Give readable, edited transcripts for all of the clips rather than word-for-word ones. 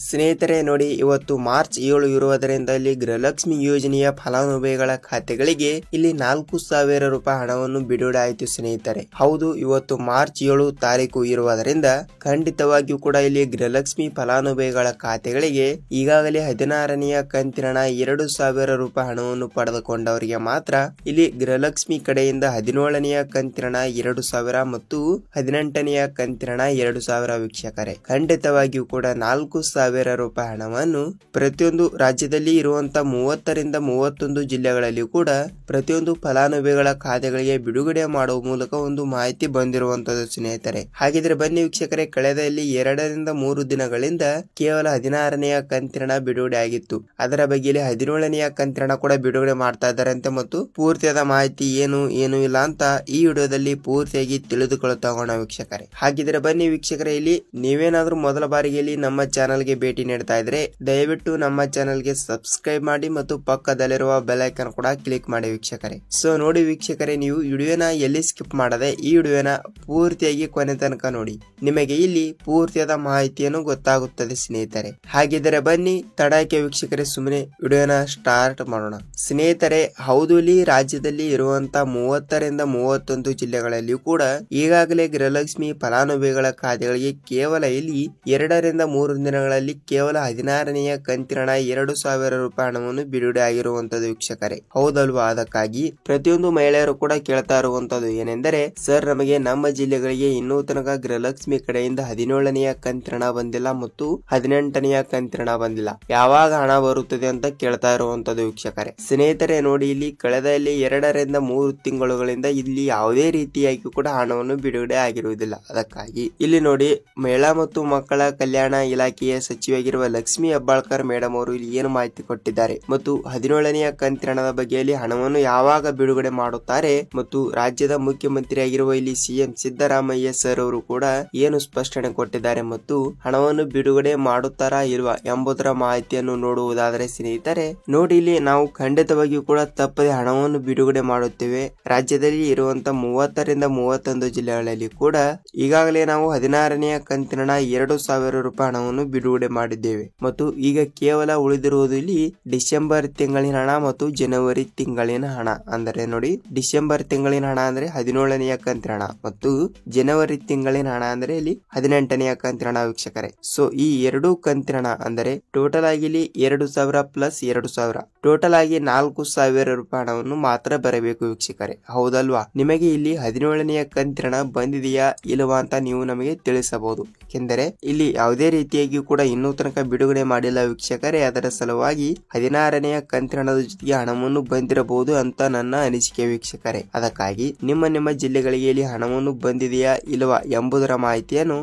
ಸ್ನೇಹಿತರೆ ನೋಡಿ, ಇವತ್ತು ಮಾರ್ಚ್ 7 ಇರುವುದರಿಂದ ಇಲ್ಲಿ ಗೃಹಲಕ್ಷ್ಮಿ ಯೋಜನೆಯ ಫಲಾನುಭವಿಗಳ ಖಾತೆಗಳಿಗೆ ಇಲ್ಲಿ 4,000 ರೂಪಾಯಿ ಹಣವನ್ನು ಬಿಡುಗಡೆ ಆಯಿತು ಸ್ನೇಹಿತರೆ. ಹೌದು, ಇವತ್ತು ಮಾರ್ಚ್ 7 ತಾರೀಕು ಇರುವುದರಿಂದ ಖಂಡಿತವಾಗಿಯೂ ಕೂಡ ಇಲ್ಲಿ ಗೃಹಲಕ್ಷ್ಮಿ ಫಲಾನುಭವಿಗಳ ಖಾತೆಗಳಿಗೆ ಈಗಾಗಲೇ 16ನೆಯ ಕಂತಿನ 2,000 ರೂಪಾಯಿ ಹಣವನ್ನು ಪಡೆದುಕೊಂಡವರಿಗೆ ಮಾತ್ರ ಇಲ್ಲಿ ಗೃಹಲಕ್ಷ್ಮಿ ಕಡೆಯಿಂದ 17ನೆಯ ಕಂತಿನ 2,000 ಮತ್ತು 18ನೆಯ ಕಂತಿನ 2,000 ವೀಕ್ಷಕರೇ. ಖಂಡಿತವಾಗಿಯೂ ಕೂಡ 4,000 ರೂಪಾಯಿ ಹಣವನ್ನು ಪ್ರತಿಯೊಂದು ರಾಜ್ಯದಲ್ಲಿ ಇರುವಂತಹ 30ರಿಂದ 31 ಜಿಲ್ಲೆಗಳಲ್ಲಿ ಕೂಡ ಪ್ರತಿಯೊಂದು ಫಲಾನುಭವಿಗಳ ಖಾತೆಗಳಿಗೆ ಬಿಡುಗಡೆ ಮಾಡುವ ಮೂಲಕ ಒಂದು ಮಾಹಿತಿ ಬಂದಿರುವಂತದ್ದು ಸ್ನೇಹಿತರೆ. ಹಾಗಿದ್ರೆ ಬನ್ನಿ ವೀಕ್ಷಕರೇ, ಕಳೆದ ಇಲ್ಲಿ 2ರಿಂದ 3 ದಿನಗಳಿಂದ ಕೇವಲ 16ನೆಯ ಕಂತಿನ ಬಿಡುಗಡೆ ಆಗಿತ್ತು. ಅದರ ಬಗ್ಗೆ 17ನೆಯ ಕಂತಿನ ಕೂಡ ಬಿಡುಗಡೆ ಮಾಡ್ತಾ ಇದ್ದಾರಂತೆ ಮತ್ತು ಪೂರ್ತಿಯಾದ ಮಾಹಿತಿ ಏನು ಇಲ್ಲ ಅಂತ ಈ ವಿಡಿಯೋದಲ್ಲಿ ಪೂರ್ತಿಯಾಗಿ ತಿಳಿದುಕೊಳ್ಳುತ್ತಾ ಹೋಗೋಣ ವೀಕ್ಷಕರೇ. ಹಾಗಿದ್ರೆ ಬನ್ನಿ ವೀಕ್ಷಕರೇ, ಇಲ್ಲಿ ನೀವೇನಾದ್ರೂ ಮೊದಲ ಬಾರಿಗೆ ಇಲ್ಲಿ ನಮ್ಮ ಚಾನೆಲ್ಗೆ ಭೇಟಿ ನೀಡ್ತಾ ಇದ್ರೆ ದಯವಿಟ್ಟು ನಮ್ಮ ಚಾನೆಲ್ಗೆ ಸಬ್ಸ್ಕ್ರೈಬ್ ಮಾಡಿ ಮತ್ತು ಪಕ್ಕದಲ್ಲಿರುವ ಬೆಲ್ ಐಕಾನ್ ಕೂಡ ಕ್ಲಿಕ್ ಮಾಡಿ ವೀಕ್ಷಕರೇ. ಸೊ ನೋಡಿ ವೀಕ್ಷಕರೇ, ನೀವು ವಿಡಿಯೋನ ಎಲ್ಲಿ ಸ್ಕಿಪ್ ಮಾಡದೆ ಈ ವಿಡಿಯೋನ ಪೂರ್ತಿಯಾಗಿ ಕೊನೆ ತನಕ ನೋಡಿ, ನಿಮಗೆ ಇಲ್ಲಿ ಪೂರ್ತಿಯಾದ ಮಾಹಿತಿಯನ್ನು ಗೊತ್ತಾಗುತ್ತದೆ ಸ್ನೇಹಿತರೆ. ಹಾಗಿದ್ರೆ ಬನ್ನಿ ತಡಕ್ಕೆ ವೀಕ್ಷಕರೇ ಸುಮ್ಮನೆ ವಿಡಿಯೋನ ಸ್ಟಾರ್ಟ್ ಮಾಡೋಣ ಸ್ನೇಹಿತರೆ. ಹೌದು, ಇಲ್ಲಿ ರಾಜ್ಯದಲ್ಲಿ ಇರುವಂತಹ 30ರಿಂದ 31 ಜಿಲ್ಲೆಗಳಲ್ಲಿ ಕೂಡ ಈಗಾಗಲೇ ಗೃಹಲಕ್ಷ್ಮಿ ಫಲಾನುಭವಿಗಳ ಖಾತೆಗಳಿಗೆ ಕೇವಲ ಇಲ್ಲಿ 2ರಿಂದ 3 ದಿನಗಳಲ್ಲಿ ಕೇವಲ 16ನೆಯ ಕಂತಿನ 2,000 ರೂಪಾಯಿ ಹಣವನ್ನು ಬಿಡುಗಡೆ ಆಗಿರುವಂತದ್ದು ವೀಕ್ಷಕರೇ. ಹೌದಲ್ವಾ? ಅದಕ್ಕಾಗಿ ಪ್ರತಿಯೊಂದು ಮಹಿಳೆಯರು ಕೂಡ ಕೇಳ್ತಾ ಇರುವಂತದ್ದು ಏನೆಂದರೆ, ಸರ್ ನಮಗೆ ನಮ್ಮ ಜಿಲ್ಲೆಗಳಿಗೆ ಇನ್ನೂ ತನಕ ಗೃಹಲಕ್ಷ್ಮಿ ಕಡೆಯಿಂದ 17ನೆಯ ಕಂತಿನ ಬಂದಿಲ್ಲ ಮತ್ತು 18ನೆಯ ಕಂತಿನ ಬಂದಿಲ್ಲ, ಯಾವಾಗ ಹಣ ಬರುತ್ತದೆ ಅಂತ ಕೇಳ್ತಾ ಇರುವಂತದ್ದು ವೀಕ್ಷಕರೇ. ಸ್ನೇಹಿತರೆ ನೋಡಿ, ಇಲ್ಲಿ ಕಳೆದ 2ರಿಂದ 3 ತಿಂಗಳುಗಳಿಂದ ಇಲ್ಲಿ ಯಾವುದೇ ರೀತಿಯಾಗಿ ಕೂಡ ಹಣವನ್ನು ಬಿಡುಗಡೆ ಆಗಿರುವುದಿಲ್ಲ. ಅದಕ್ಕಾಗಿ ಇಲ್ಲಿ ನೋಡಿ, ಮಹಿಳಾ ಮತ್ತು ಮಕ್ಕಳ ಕಲ್ಯಾಣ ಇಲಾಖೆಯ ಸಚಿವರಾಗಿರುವ ಲಕ್ಷ್ಮಿ ಹೆಬ್ಬಾಳ್ಕರ್ ಮೇಡಮ್ ಅವರು ಇಲ್ಲಿ ಏನು ಮಾಹಿತಿ ಕೊಟ್ಟಿದ್ದಾರೆ ಮತ್ತು 17ನೆಯ ಕಂತಿನ ಬಗ್ಗೆಯಲ್ಲಿ ಹಣವನ್ನು ಯಾವಾಗ ಬಿಡುಗಡೆ ಮಾಡುತ್ತಾರೆ ಮತ್ತು ರಾಜ್ಯದ ಮುಖ್ಯಮಂತ್ರಿಯಾಗಿರುವ ಇಲ್ಲಿ ಸಿಎಂ ಸಿದ್ದರಾಮಯ್ಯ ಸರ್ ಅವರು ಕೂಡ ಏನು ಸ್ಪಷ್ಟನೆ ಕೊಟ್ಟಿದ್ದಾರೆ ಮತ್ತು ಹಣವನ್ನು ಬಿಡುಗಡೆ ಮಾಡುತ್ತಾರಾ ಇಲ್ವಾ ಎಂಬುದರ ಮಾಹಿತಿಯನ್ನು ನೋಡುವುದಾದರೆ ಸ್ನೇಹಿತರೆ ನೋಡಿ, ಇಲ್ಲಿ ನಾವು ಖಂಡಿತವಾಗಿಯೂ ಕೂಡ ತಪ್ಪದೆ ಹಣವನ್ನು ಬಿಡುಗಡೆ ಮಾಡುತ್ತೇವೆ. ರಾಜ್ಯದಲ್ಲಿ ಇರುವಂತಹ 30ರಿಂದ 31 ಜಿಲ್ಲೆಗಳಲ್ಲಿ ಕೂಡ ಈಗಾಗಲೇ ನಾವು 16ನೆಯ ಕಂತಿನ 2,000 ರೂಪಾಯಿ ಹಣವನ್ನು ಬಿಡುಗಡೆ ಮಾಡಿದ್ದೇವೆ ಮತ್ತು ಈಗ ಕೇವಲ ಉಳಿದಿರುವುದು ಇಲ್ಲಿ ಡಿಸೆಂಬರ್ ತಿಂಗಳಿನ ಹಣ ಮತ್ತು ಜನವರಿ ತಿಂಗಳಿನ ಹಣ. ಅಂದರೆ ನೋಡಿ, ಡಿಸೆಂಬರ್ ತಿಂಗಳಿನ ಹಣ ಅಂದ್ರೆ 17ನೆಯ ಕಂತಿನ ಹಣ ಮತ್ತು ಜನವರಿ ತಿಂಗಳಿನ ಹಣ ಅಂದ್ರೆ ಇಲ್ಲಿ 18ನೆಯ ಕಂತಿನ ಹಣ ವೀಕ್ಷಕರೇ. ಸೊ ಈ 2 ಕಂತಿನ ಹಣ ಅಂದರೆ ಟೋಟಲ್ ಆಗಿ ಇಲ್ಲಿ 2,000 ಪ್ಲಸ್ 2,000 ಟೋಟಲ್ ಆಗಿ 4,000 ರೂಪಾಯಿ ಹಣವನ್ನು ಮಾತ್ರ ಬರಬೇಕು ವೀಕ್ಷಕರೇ. ಹೌದಲ್ವಾ? ನಿಮಗೆ ಇಲ್ಲಿ 17ನೆಯ ಕಂತಿನ ಬಂದಿದೆಯಾ ಇಲ್ವಾ ಅಂತ ನೀವು ನಮಗೆ ತಿಳಿಸಬಹುದು. ಏಕೆಂದರೆ ಇಲ್ಲಿ ಯಾವುದೇ ರೀತಿಯಾಗಿ ಕೂಡ ಇನ್ನೂ ತನಕ ಬಿಡುಗಡೆ ಮಾಡಿಲ್ಲ ವೀಕ್ಷಕರೇ. ಅದರ ಸಲುವಾಗಿ 16ನೆಯ ಕಂತಿನ ಜೊತೆಗೆ ಹಣವನ್ನು ಬಂದಿರಬಹುದು ಅಂತ ನನ್ನ ಅನಿಸಿಕೆ ವೀಕ್ಷಕರೇ. ಅದಕ್ಕಾಗಿ ನಿಮ್ಮ ಜಿಲ್ಲೆಗಳಿಗೆ ಇಲ್ಲಿ ಹಣವನ್ನು ಬಂದಿದೆಯಾ ಇಲ್ವಾ ಎಂಬುದರ ಮಾಹಿತಿಯನ್ನು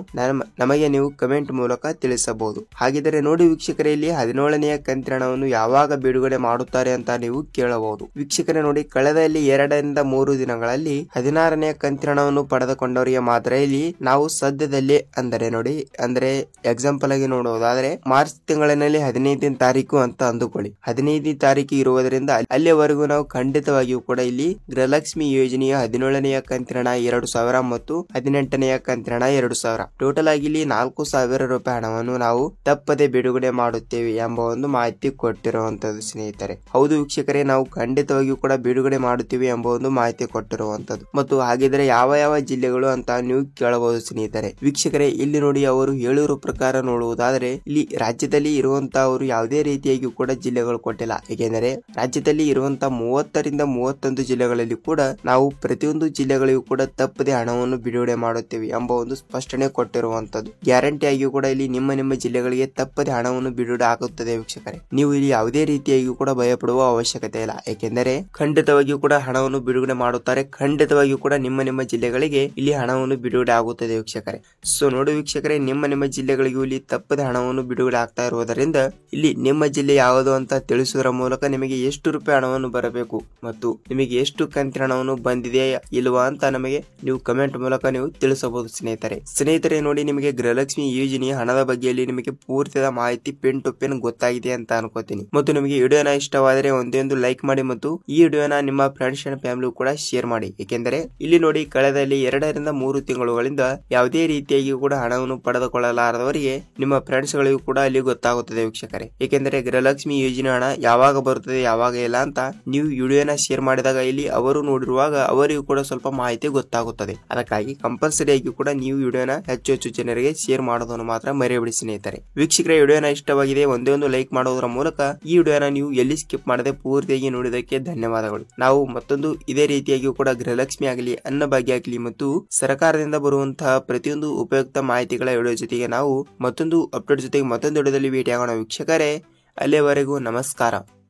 ನಮಗೆ ನೀವು ಕಮೆಂಟ್ ಮೂಲಕ ತಿಳಿಸಬಹುದು. ಹಾಗಿದ್ರೆ ನೋಡಿ ವೀಕ್ಷಕರೇ, ಇಲ್ಲಿ 17ನೆಯ ಕಂತಿನ ಹಣವನ್ನು ಯಾವಾಗ ಬಿಡುಗಡೆ ಮಾಡುತ್ತಾರೆ ಅಂತ ನೀವು ಕೇಳಬಹುದು ವೀಕ್ಷಕರೇ. ನೋಡಿ, ಕಳೆದ 2ರಿಂದ 3 ದಿನಗಳಲ್ಲಿ 16ನೆಯ ಕಂತಿನ ಹಣವನ್ನು ಪಡೆದುಕೊಂಡವರಿಗೆ ಮಾತ್ರ ಇಲ್ಲಿ ನಾವು ಸದ್ಯದಲ್ಲೇ ಅಂದ್ರೆ ಎಕ್ಸಾಂಪಲ್ ಆಗಿ ನೋಡುವುದಾದ್ರೆ ಮಾರ್ಚ್ ತಿಂಗಳಿನಲ್ಲಿ 15ನೇ ತಾರೀಕು ಅಂತ ಅಂದುಕೊಳ್ಳಿ. 15ನೇ ತಾರೀಕು ಇರುವುದರಿಂದ ಅಲ್ಲಿವರೆಗೂ ನಾವು ಖಂಡಿತವಾಗಿಯೂ ಕೂಡ ಇಲ್ಲಿ ಗೃಹಲಕ್ಷ್ಮಿ ಯೋಜನೆಯ 17ನೆಯ ಕಂತಿನ 2,000 ಮತ್ತು 18ನೆಯ ಕಂತಿನ 2,000 ಟೋಟಲ್ ಆಗಿ ಇಲ್ಲಿ 4,000 ರೂಪಾಯಿ ಹಣವನ್ನು ನಾವು ತಪ್ಪದೆ ಬಿಡುಗಡೆ ಮಾಡುತ್ತೇವೆ ಎಂಬ ಒಂದು ಮಾಹಿತಿ ಕೊಟ್ಟಿರುವಂತದ್ದು ಸ್ನೇಹಿತರೆ. ಹೌದು ವೀಕ್ಷಕರೇ, ನಾವು ಖಂಡಿತವಾಗಿಯೂ ಕೂಡ ಬಿಡುಗಡೆ ಮಾಡುತ್ತೀವಿ ಎಂಬ ಒಂದು ಮಾಹಿತಿ ಕೊಟ್ಟಿರುವಂತದ್ದು. ಮತ್ತು ಹಾಗಿದ್ರೆ ಯಾವ ಜಿಲ್ಲೆಗಳು ಅಂತ ನೀವು ಕೇಳಬಹುದು ಸ್ನೇಹಿತರೆ. ವೀಕ್ಷಕರೇ ಇಲ್ಲಿ ನೋಡಿ, ಅವರು ಹೇಳಿರುವ ಪ್ರಕಾರ ನೋಡುವುದಾದರೆ ಇಲ್ಲಿ ರಾಜ್ಯದಲ್ಲಿ ಇರುವಂತಹವರು ಯಾವುದೇ ರೀತಿಯಾಗಿ ಕೂಡ ಜಿಲ್ಲೆಗಳು ಕೊಟ್ಟಿಲ್ಲ. ಏಕೆಂದರೆ ರಾಜ್ಯದಲ್ಲಿ ಇರುವಂತಹ 30ರಿಂದ 31 ಜಿಲ್ಲೆಗಳಲ್ಲಿ ಕೂಡ ನಾವು ಪ್ರತಿಯೊಂದು ಜಿಲ್ಲೆಗಳಿಗೂ ಕೂಡ ತಪ್ಪದೆ ಹಣವನ್ನು ಬಿಡುಗಡೆ ಮಾಡುತ್ತೇವೆ ಎಂಬ ಒಂದು ಸ್ಪಷ್ಟನೆ ಕೊಟ್ಟಿರುವಂತದ್ದು. ಗ್ಯಾರಂಟಿ ಆಗಿ ಕೂಡ ಇಲ್ಲಿ ನಿಮ್ಮ ಜಿಲ್ಲೆಗಳಿಗೆ ತಪ್ಪದೆ ಹಣವನ್ನು ಬಿಡುಗಡೆ ಆಗುತ್ತದೆ ವೀಕ್ಷಕರೇ. ನೀವು ಇಲ್ಲಿ ಯಾವುದೇ ರೀತಿಯಾಗಿ ಕೂಡ ಭಯಪಡುವ ಅವಶ್ಯಕತೆ ಇಲ್ಲ. ಏಕೆಂದರೆ ಖಂಡಿತವಾಗಿಯೂ ಕೂಡ ಹಣವನ್ನು ಬಿಡುಗಡೆ ಮಾಡುತ್ತಾರೆ. ಖಂಡಿತವಾಗಿಯೂ ಕೂಡ ನಿಮ್ಮ ಜಿಲ್ಲೆಗಳಿಗೆ ಇಲ್ಲಿ ಹಣವನ್ನು ಬಿಡುಗಡೆ ಆಗುತ್ತದೆ ವೀಕ್ಷಕರೇ. ಸೊ ನೋಡಿ ವೀಕ್ಷಕರೇ, ನಿಮ್ಮ ಜಿಲ್ಲೆಗಳಿಗೂ ಇಲ್ಲಿ ತಪ್ಪದೆ ಹಣವನ್ನು ಬಿಡುಗಡೆ ಆಗ್ತಾ ಇರುವುದರಿಂದ ಇಲ್ಲಿ ನಿಮ್ಮ ಜಿಲ್ಲೆ ಯಾವುದು ಅಂತ ತಿಳಿಸುವುದರ ಮೂಲಕ ನಿಮಗೆ ಎಷ್ಟು ರೂಪಾಯಿ ಹಣವನ್ನು ಬರಬೇಕು ಮತ್ತು ನಿಮಗೆ ಎಷ್ಟು ಕಂತಿನ ಹಣವನ್ನು ಬಂದಿದೆ ಇಲ್ವಾ ಅಂತ ನಮಗೆ ನೀವು ಕಮೆಂಟ್ ಮೂಲಕ ನೀವು ತಿಳಿಸಬಹುದು ಸ್ನೇಹಿತರೆ. ನೋಡಿ, ನಿಮಗೆ ಗೃಹಲಕ್ಷ್ಮಿ ಯೋಜನೆಯ ಹಣದ ಬಗ್ಗೆಯಲ್ಲಿ ನಿಮಗೆ ಪೂರ್ತಿಯಾದ ಮಾಹಿತಿ ಪೆನ್ ಟು ಪೆನ್ ಗೊತ್ತಾಗಿದೆ ಅಂತ ಅನ್ಕೋತೀನಿ ಮತ್ತು ನಿಮಗೆ ವಿಡಿಯೋನ ವಿಡಿಯೋನ ಇಷ್ಟವಾದರೆ ಒಂದೇ ಲೈಕ್ ಮಾಡಿ ಮತ್ತು ಈ ವಿಡಿಯೋನ ನಿಮ್ಮ ಫ್ರೆಂಡ್ಸ್ ಅಂಡ್ ಫ್ಯಾಮಿಲಿ ಕೂಡ ಶೇರ್ ಮಾಡಿ. ಏಕೆಂದರೆ ಇಲ್ಲಿ ನೋಡಿ, ಕಳೆದಲ್ಲಿ 2 ರಿಂದ 3 ತಿಂಗಳುಗಳಿಂದ ಯಾವುದೇ ರೀತಿಯಾಗಿ ಕೂಡ ಹಣವನ್ನು ಪಡೆದುಕೊಳ್ಳಲಾರದವರಿಗೆ ನಿಮ್ಮ ಫ್ರೆಂಡ್ಸ್ ಗಳಿಗೂ ಕೂಡ ಅಲ್ಲಿ ಗೊತ್ತಾಗುತ್ತದೆ ವೀಕ್ಷಕರೇ. ಏಕೆಂದರೆ ಗೃಹಲಕ್ಷ್ಮಿ ಯೋಜನೆ ಹಣ ಯಾವಾಗ ಬರುತ್ತದೆ ಯಾವಾಗ ಇಲ್ಲ ಅಂತ ನೀವು ವಿಡಿಯೋನ ಶೇರ್ ಮಾಡಿದಾಗ ಇಲ್ಲಿ ಅವರು ನೋಡಿರುವಾಗ ಅವರಿಗೂ ಕೂಡ ಸ್ವಲ್ಪ ಮಾಹಿತಿ ಗೊತ್ತಾಗುತ್ತದೆ. ಅದಕ್ಕಾಗಿ ಕಂಪಲ್ಸರಿ ಆಗಿ ಕೂಡ ನೀವು ವಿಡಿಯೋನ ಹೆಚ್ಚು ಜನರಿಗೆ ಶೇರ್ ಮಾಡೋದನ್ನು ಮಾತ್ರ ಮರೆಯಬೇಡಿ ಸ್ನೇಹಿತರೆ. ವೀಕ್ಷಕರೇ, ವಿಡಿಯೋನ ಇಷ್ಟವಾಗಿದೆ ಒಂದೇ ಲೈಕ್ ಮಾಡೋದರ ಮೂಲಕ ಈ ವಿಡಿಯೋನ ನೀವು ಎಲ್ಲಿ ಸ್ಕಿಪ್ ಮಾಡದೆ ಪೂರ್ತಿಯಾಗಿ ನೋಡಿದಕ್ಕೆ ಧನ್ಯವಾದಗಳು. ನಾವು ಮತ್ತೊಂದು ಇದೇ ರೀತಿಯಾಗಿ ಕೂಡ ಗೃಹಲಕ್ಷ್ಮಿ ಆಗಲಿ, ಅನ್ನಭಾಗ್ಯ ಆಗಲಿ ಮತ್ತು ಸರ್ಕಾರದಿಂದ ಬರುವಂತಹ ಪ್ರತಿಯೊಂದು ಉಪಯುಕ್ತ ಮಾಹಿತಿಗಳ ವಿಡಿಯೋ ಜೊತೆಗೆ ನಾವು ಮತ್ತೊಂದು ಅಪ್ಡೇಟ್ ಜೊತೆಗೆ ಮತ್ತೊಂದು ವಿಡಿಯೋದಲ್ಲಿ ಭೇಟಿಯಾಗೋಣ ವೀಕ್ಷಕರೇ. ಅಲ್ಲಿಯವರೆಗೂ ನಮಸ್ಕಾರ.